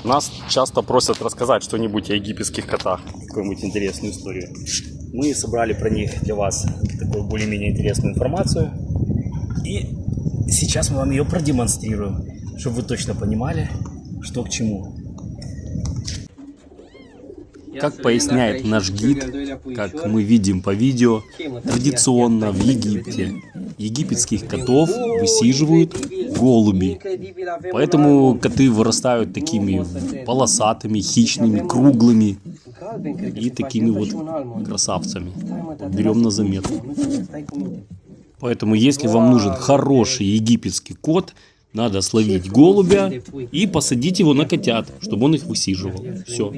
Нас часто просят рассказать что-нибудь о египетских котах, какую-нибудь интересную историю. Мы собрали про них для вас такую более-менее интересную информацию. И сейчас мы вам ее продемонстрируем, чтобы вы точно понимали, что к чему. Как поясняет наш гид, как мы видим по видео, традиционно в Египте египетских котов высиживают голуби. Поэтому коты вырастают такими полосатыми, хищными, круглыми и такими вот красавцами. Берем на заметку. Поэтому если вам нужен хороший египетский кот, надо словить голубя и посадить его на котят, чтобы он их высиживал. Все.